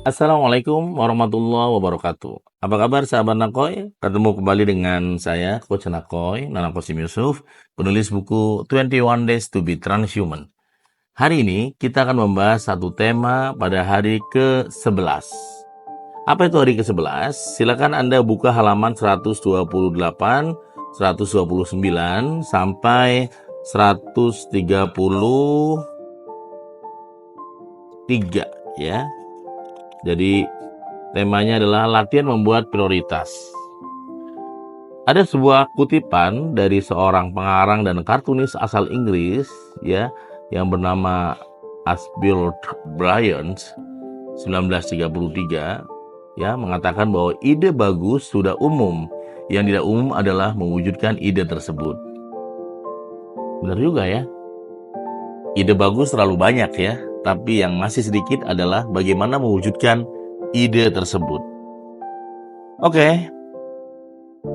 Assalamualaikum warahmatullahi wabarakatuh. Apa kabar sahabat Nakoy? Ketemu kembali dengan saya, Coach Nakoy, Nana Kosim Yusuf, penulis buku 21 Days to be Transhuman. Hari ini kita akan membahas satu tema pada hari ke-11. Apa itu hari ke-11? Silakan Anda buka halaman 128, 129, sampai 133 ya. Jadi temanya adalah latihan membuat prioritas. Ada sebuah kutipan dari seorang pengarang dan kartunis asal Inggris ya yang bernama Asbjørn Bryant 1933 ya mengatakan bahwa ide bagus sudah umum, yang tidak umum adalah mewujudkan ide tersebut. Benar juga ya. Ide bagus terlalu banyak ya, tapi yang masih sedikit adalah bagaimana mewujudkan ide tersebut. Oke,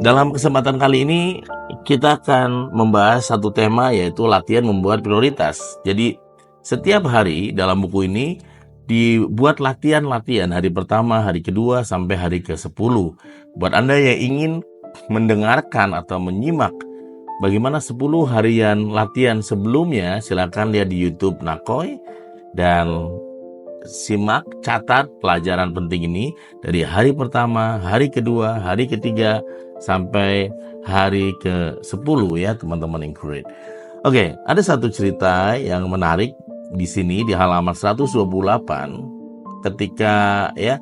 dalam kesempatan kali ini kita akan membahas satu tema, yaitu latihan membuat prioritas. Jadi setiap hari dalam buku ini dibuat latihan-latihan hari pertama, hari kedua, sampai hari ke-10. Buat Anda yang ingin mendengarkan atau menyimak bagaimana 10 harian latihan sebelumnya, silakan lihat di YouTube Nakoy dan simak, catat pelajaran penting ini dari hari pertama, hari kedua, hari ketiga, sampai hari ke-10 ya teman-teman yang great. Oke, ada satu cerita yang menarik di sini di halaman 128 ketika ya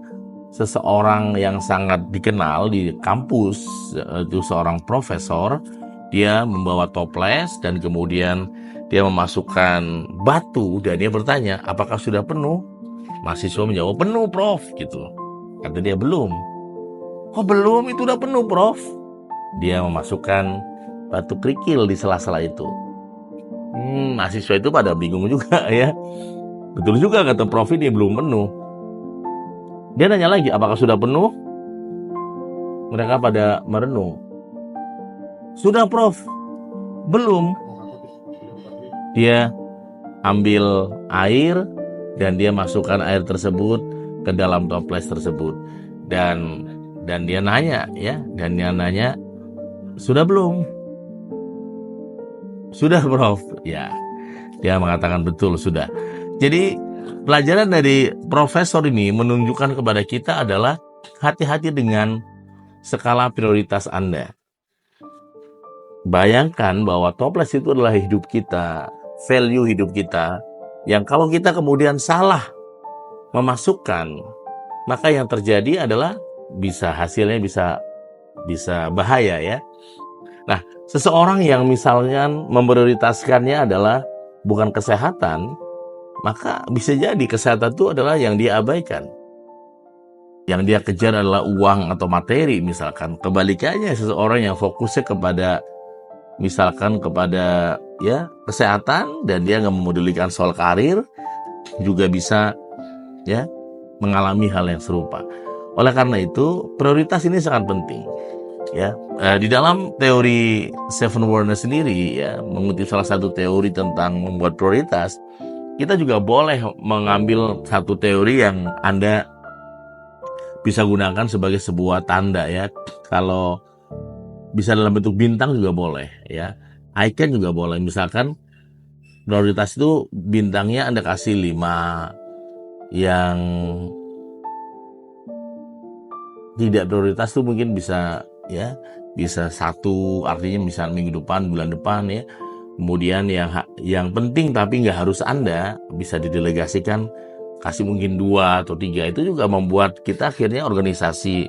seseorang yang sangat dikenal di kampus, itu seorang profesor. Dia membawa toples dan kemudian dia memasukkan batu dan dia bertanya, apakah sudah penuh? Mahasiswa menjawab, penuh Prof, gitu. Kata dia, belum. Oh belum, itu udah penuh Prof. Dia memasukkan batu kerikil di sela-sela itu. Mahasiswa itu pada bingung juga ya. Betul juga kata Prof, ini belum penuh. Dia nanya lagi, apakah sudah penuh? Mereka pada merenung. Sudah Prof, belum. Dia ambil air dan dia masukkan air tersebut ke dalam toples tersebut dan dia nanya ya, sudah belum? Sudah Prof. Ya, dia mengatakan betul sudah. Jadi pelajaran dari profesor ini menunjukkan kepada kita adalah hati-hati dengan skala prioritas Anda. Bayangkan bahwa toples itu adalah hidup kita, value hidup kita, yang kalau kita kemudian salah memasukkan, maka yang terjadi adalah hasilnya bisa bahaya ya. Nah, seseorang yang misalnya memprioritaskannya adalah bukan kesehatan, maka bisa jadi kesehatan itu adalah yang dia abaikan. Yang dia kejar adalah uang atau materi misalkan. Kebalikannya, seseorang yang fokusnya kepada ya kesehatan dan dia nggak memedulikan soal karir juga bisa ya mengalami hal yang serupa. Oleh karena itu prioritas ini sangat penting ya. Di dalam teori Seven Awareness sendiri ya, mengutip salah satu teori tentang membuat prioritas, kita juga boleh mengambil satu teori yang Anda bisa gunakan sebagai sebuah tanda ya. Kalau bisa dalam bentuk bintang juga boleh ya. Icon juga boleh. Misalkan prioritas itu bintangnya Anda kasih 5, yang tidak prioritas itu mungkin bisa 1, artinya misal minggu depan, bulan depan ya. Kemudian yang penting tapi nggak harus Anda, bisa didelegasikan, kasih mungkin 2 atau 3. Itu juga membuat kita akhirnya organisasi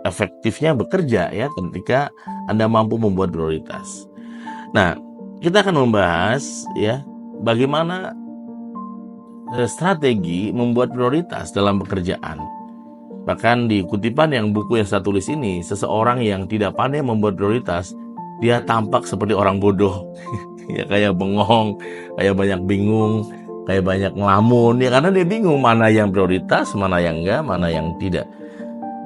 efektifnya bekerja ya ketika Anda mampu membuat prioritas. Nah, kita akan membahas ya bagaimana strategi membuat prioritas dalam pekerjaan. Bahkan di kutipan yang buku yang saya tulis ini, seseorang yang tidak pandai membuat prioritas, dia tampak seperti orang bodoh. Ya kayak bengong, kayak banyak bingung, kayak banyak ngelamun ya, karena dia bingung mana yang prioritas, mana yang enggak, mana yang tidak.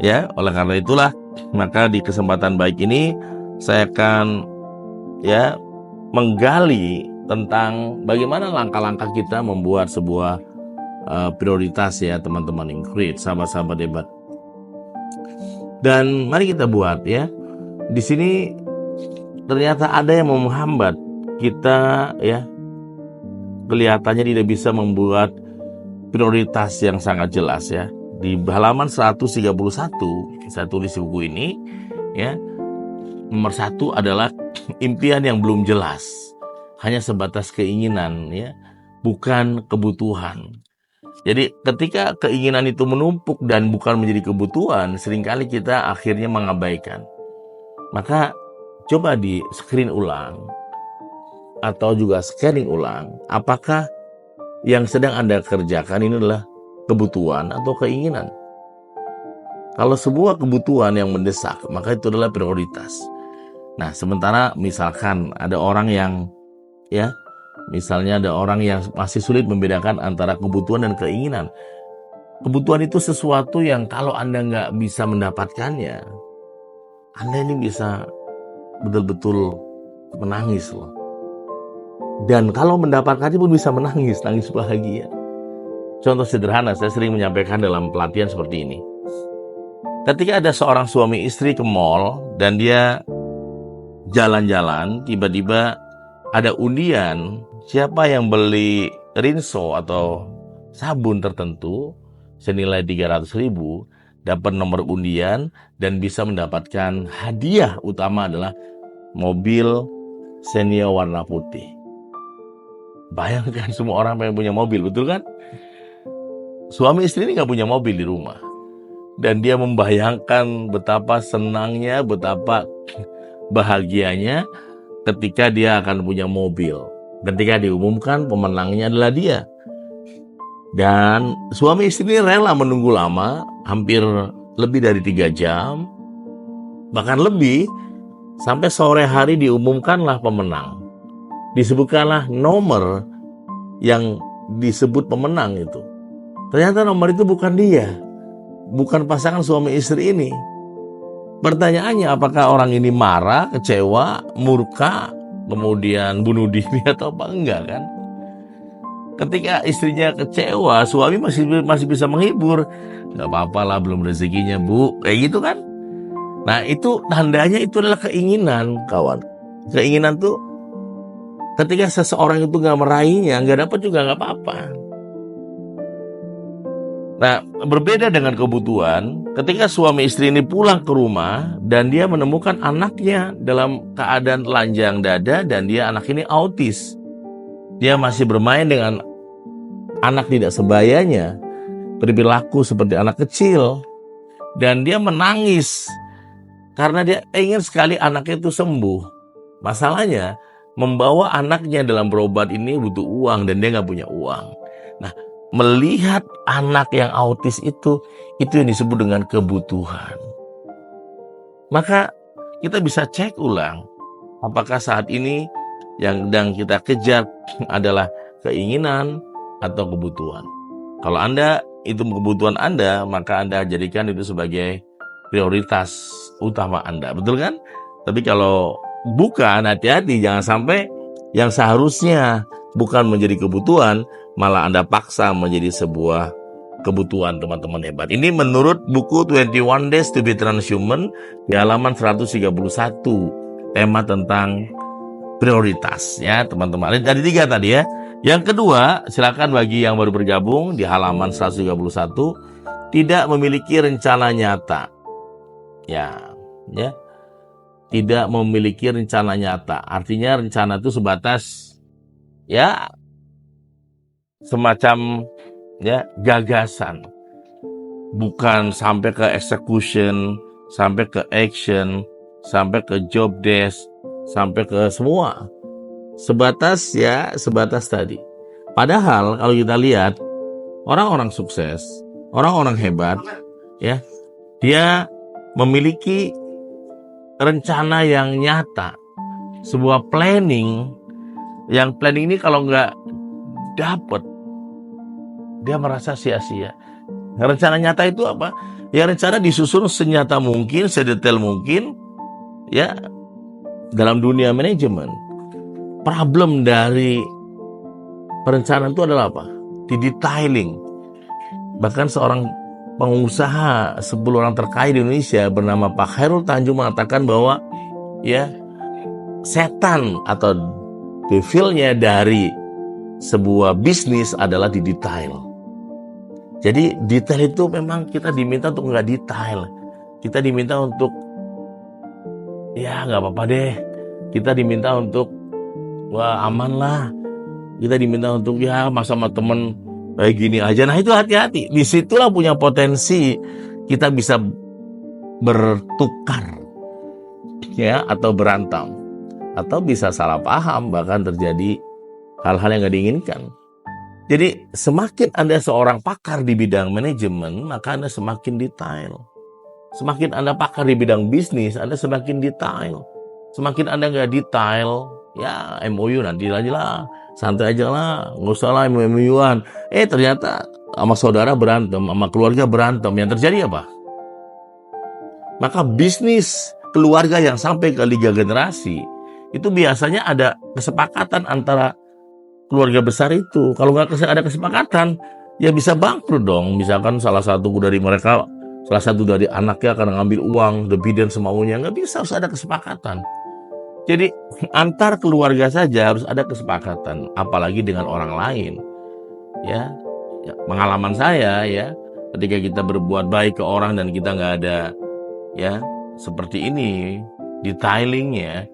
Ya, oleh karena itulah maka di kesempatan baik ini saya akan ya menggali tentang bagaimana langkah-langkah kita membuat sebuah prioritas ya teman-teman yang create, sahabat-sahabat hebat. Dan mari kita buat ya. Di sini ternyata ada yang menghambat kita ya. Kelihatannya tidak bisa membuat prioritas yang sangat jelas ya. Di halaman 131 saya tulis di buku ini ya. Nomor 1 adalah impian yang belum jelas. Hanya sebatas keinginan ya, bukan kebutuhan. Jadi ketika keinginan itu menumpuk dan bukan menjadi kebutuhan, seringkali kita akhirnya mengabaikan. Maka coba di screen ulang atau juga scanning ulang, apakah yang sedang Anda kerjakan ini adalah kebutuhan atau keinginan? Kalau sebuah kebutuhan yang mendesak, maka itu adalah prioritas. Nah, sementara misalkan ada orang yang ya, misalnya ada orang yang masih sulit membedakan antara kebutuhan dan keinginan. Kebutuhan itu sesuatu yang kalau Anda nggak bisa mendapatkannya, Anda ini bisa betul-betul menangis loh. Dan kalau mendapatkannya pun bisa menangis bahagia. Contoh sederhana, saya sering menyampaikan dalam pelatihan seperti ini. Ketika ada seorang suami istri ke mall dan dia jalan-jalan, tiba-tiba ada undian, siapa yang beli rinso atau sabun tertentu senilai 300.000 dapat nomor undian dan bisa mendapatkan hadiah utama adalah mobil Xenia warna putih. Bayangkan semua orang pengen punya mobil, betul kan? Suami istri ini gak punya mobil di rumah. Dan dia membayangkan betapa senangnya, betapa bahagianya ketika dia akan punya mobil. Ketika diumumkan pemenangnya adalah dia. Dan suami istri ini rela menunggu lama, hampir lebih dari 3 jam. Bahkan lebih, sampai sore hari diumumkanlah pemenang. Disebutkanlah nomor yang disebut pemenang itu. Ternyata nomor itu bukan dia. Bukan pasangan suami istri ini. Pertanyaannya, apakah orang ini marah, kecewa, murka, kemudian bunuh diri atau apa? Enggak kan? Ketika istrinya kecewa, suami masih bisa menghibur. Gak apa-apa lah, belum rezekinya bu. Kayak gitu kan? Nah itu tandanya itu adalah keinginan, kawan. Keinginan tuh ketika seseorang itu gak meraihnya, gak dapat juga gak apa-apa. Nah, berbeda dengan kebutuhan, ketika suami istri ini pulang ke rumah dan dia menemukan anaknya dalam keadaan telanjang dada dan dia anak ini autis. Dia masih bermain dengan anak tidak sebayanya, berperilaku seperti anak kecil. Dan dia menangis karena dia ingin sekali anaknya itu sembuh. Masalahnya, membawa anaknya dalam berobat ini butuh uang dan dia nggak punya uang. Nah, melihat anak yang autis itu yang disebut dengan kebutuhan. Maka kita bisa cek ulang, apakah saat ini yang sedang kita kejar adalah keinginan atau kebutuhan. Kalau Anda itu kebutuhan Anda, maka Anda jadikan itu sebagai prioritas utama Anda, betul kan? Tapi kalau bukan, hati-hati, jangan sampai yang seharusnya bukan menjadi kebutuhan, malah Anda paksa menjadi sebuah kebutuhan, teman-teman hebat. Ini menurut buku 21 Days to be Transhuman di halaman 131, tema tentang prioritas ya, teman-teman. Ada 3 tadi ya. Yang kedua, silakan bagi yang baru bergabung di halaman 131, tidak memiliki rencana nyata. Ya. Tidak memiliki rencana nyata. Artinya rencana itu sebatas ya semacam ya gagasan, bukan sampai ke execution, sampai ke action, sampai ke job desk, sampai ke semua. Sebatas tadi. Padahal kalau kita lihat orang-orang sukses, orang-orang hebat ya, dia memiliki rencana yang nyata, sebuah planning. Yang planning ini kalau nggak dapat, dia merasa sia-sia. Rencana nyata itu apa? Ya rencana disusun senyata mungkin, sedetail mungkin ya dalam dunia manajemen. Problem dari perencanaan itu adalah apa? Di detailing. Bahkan seorang pengusaha 10 orang terkaya di Indonesia bernama Pak Khairul Tanjung mengatakan bahwa ya setan atau devilnya dari sebuah bisnis adalah di detail. Jadi detail itu memang kita diminta untuk nggak detail. Kita diminta untuk ya nggak apa-apa deh. Kita diminta untuk wah aman lah. Kita diminta untuk ya sama temen kayak gini aja. Nah itu hati-hati. Disitulah punya potensi kita bisa bertukar ya atau berantem. Atau bisa salah paham bahkan terjadi hal-hal yang nggak diinginkan. Jadi semakin Anda seorang pakar di bidang manajemen, maka Anda semakin detail. Semakin Anda pakar di bidang bisnis, Anda semakin detail. Semakin Anda nggak detail, ya MOU nanti aja lah, santai aja lah, nggak usah lah MOU-an. Ternyata sama saudara berantem, sama keluarga berantem, yang terjadi apa? Maka bisnis keluarga yang sampai ke liga generasi, itu biasanya ada kesepakatan antara keluarga besar itu. Kalau nggak ada kesepakatan, ya bisa bangkrut dong. Misalkan salah satu dari mereka, salah satu dari anaknya akan ngambil uang, dividen semaunya. Nggak bisa, harus ada kesepakatan. Jadi antar keluarga saja harus ada kesepakatan, apalagi dengan orang lain. Ya, pengalaman saya ya, ketika kita berbuat baik ke orang dan kita nggak ada ya seperti ini detailingnya,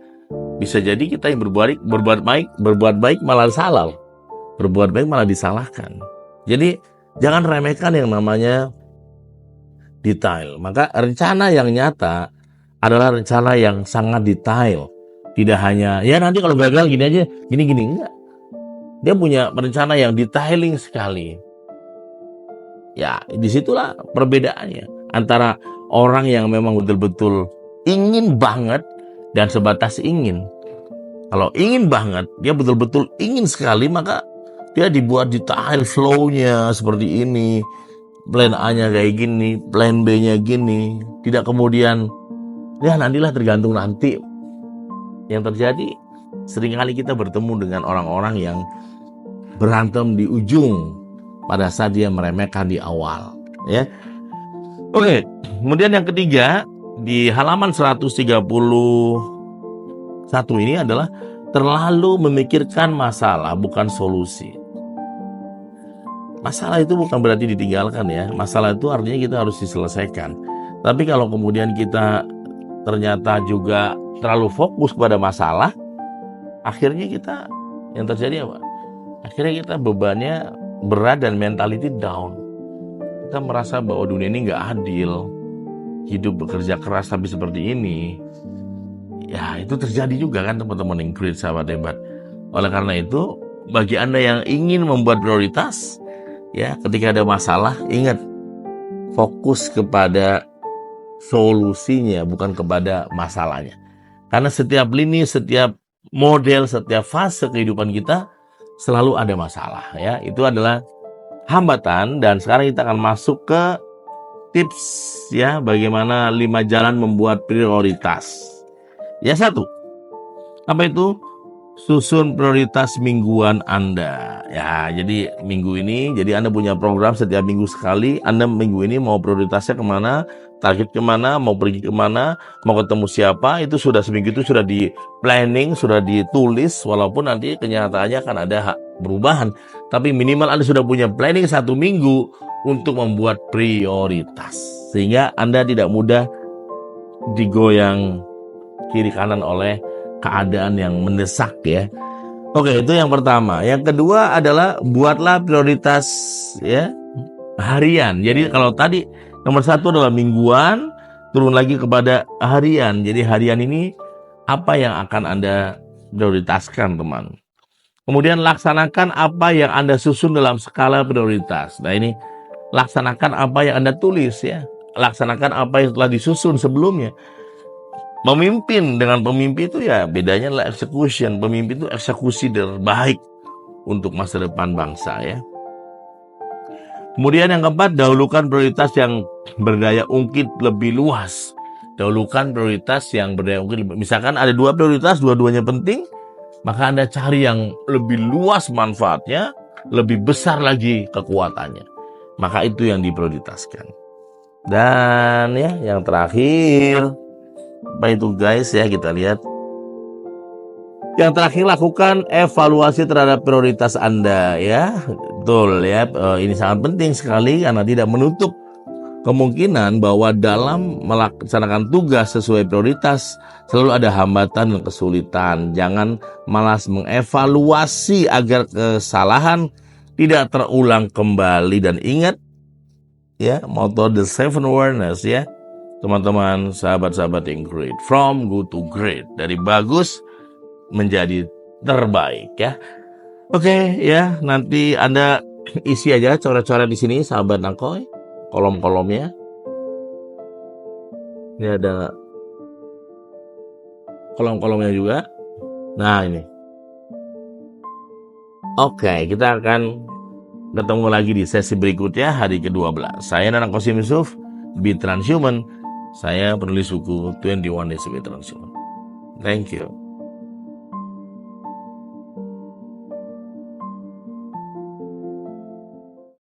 bisa jadi kita yang berbuat baik malah salah, berbuat baik malah disalahkan. Jadi jangan remehkan yang namanya detail. Maka rencana yang nyata adalah rencana yang sangat detail. Tidak hanya ya nanti kalau gagal gini aja, gini enggak. Dia punya rencana yang detailing sekali. Ya disitulah perbedaannya antara orang yang memang betul-betul ingin banget dan sebatas ingin. Kalau ingin banget, dia betul-betul ingin sekali, maka dia dibuat detail flow-nya seperti ini. Plan A-nya kayak gini, plan B-nya gini. Tidak kemudian, ya nantilah tergantung nanti. Yang terjadi, seringkali kita bertemu dengan orang-orang yang berantem di ujung pada saat dia meremehkan di awal. Ya. Oke, kemudian yang ketiga, di halaman 131 ini adalah terlalu memikirkan masalah bukan solusi. Masalah itu bukan berarti ditinggalkan ya. Masalah itu artinya kita harus diselesaikan. Tapi kalau kemudian kita ternyata juga terlalu fokus pada masalah, akhirnya kita yang terjadi apa? Akhirnya kita bebannya berat dan mentality down. Kita merasa bahwa dunia ini nggak adil. Hidup bekerja keras tapi seperti ini. Ya itu terjadi juga kan teman-teman yang great sahabat hebat. Oleh karena itu bagi Anda yang ingin membuat prioritas, ya ketika ada masalah ingat fokus kepada solusinya bukan kepada masalahnya. Karena setiap lini, setiap model, setiap fase kehidupan kita selalu ada masalah ya. Itu adalah hambatan dan sekarang kita akan masuk ke tips ya bagaimana 5 jalan membuat prioritas. Ya 1. Apa itu? Susun prioritas mingguan Anda. Ya, jadi minggu ini, jadi Anda punya program setiap minggu sekali. Anda minggu ini mau prioritasnya kemana, target kemana, mau pergi kemana, mau ketemu siapa, itu sudah seminggu itu sudah di planning, sudah ditulis, walaupun nanti kenyataannya akan ada perubahan. Tapi minimal Anda sudah punya planning 1 minggu untuk membuat prioritas. Sehingga Anda tidak mudah digoyang kiri kanan oleh keadaan yang mendesak ya. Oke, itu yang pertama. Yang kedua adalah buatlah prioritas ya harian. Jadi kalau tadi nomor 1 adalah mingguan, turun lagi kepada harian. Jadi harian ini apa yang akan Anda prioritaskan teman. Kemudian laksanakan apa yang Anda susun dalam skala prioritas. Nah ini laksanakan apa yang Anda tulis ya. Laksanakan apa yang telah disusun sebelumnya. Memimpin dengan pemimpin itu ya bedanya adalah execution. Pemimpin itu eksekusi terbaik untuk masa depan bangsa ya. Kemudian yang keempat, dahulukan prioritas yang berdaya ungkit lebih luas. Dahulukan prioritas yang berdaya ungkit. Misalkan ada 2 prioritas, dua-duanya penting, maka Anda cari yang lebih luas manfaatnya, lebih besar lagi kekuatannya. maka itu yang diprioritaskan. Dan ya, yang terakhir, apa itu guys ya, kita lihat. Yang terakhir, lakukan evaluasi terhadap prioritas Anda ya. Betul ya, ini sangat penting sekali karena tidak menutup kemungkinan bahwa dalam melaksanakan tugas sesuai prioritas selalu ada hambatan dan kesulitan. Jangan malas mengevaluasi agar kesalahan tidak terulang kembali. Dan ingat ya, moto The Seven Awareness ya, teman-teman, sahabat-sahabat yang great, from good to great, dari bagus menjadi terbaik ya. Oke ya, nanti Anda isi aja coret-coret di sini, sahabat Nangkoy, kolom-kolomnya. Ini ada kolom-kolomnya juga. Nah ini. Oke, kita akan ketemu lagi di sesi berikutnya, hari ke-12. Saya Nanang Qasim Yusuf, Be Transhuman. Saya penulis buku 21 Days to Be Transhuman. Thank you.